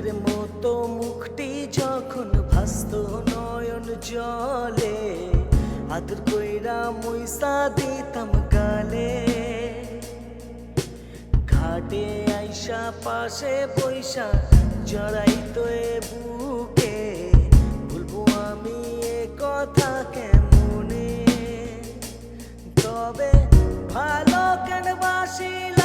ফুলের মতো মুখটি যখন ভাসত নয়ন জলে, আদর কইরা মুইসা দিতাম গালে। ঘাটে আইসা পাশে বইসা জড়াইতো এ বুকে, বলবো আমি এ কথা কেমনে? তবে ভালো কেন বাসিল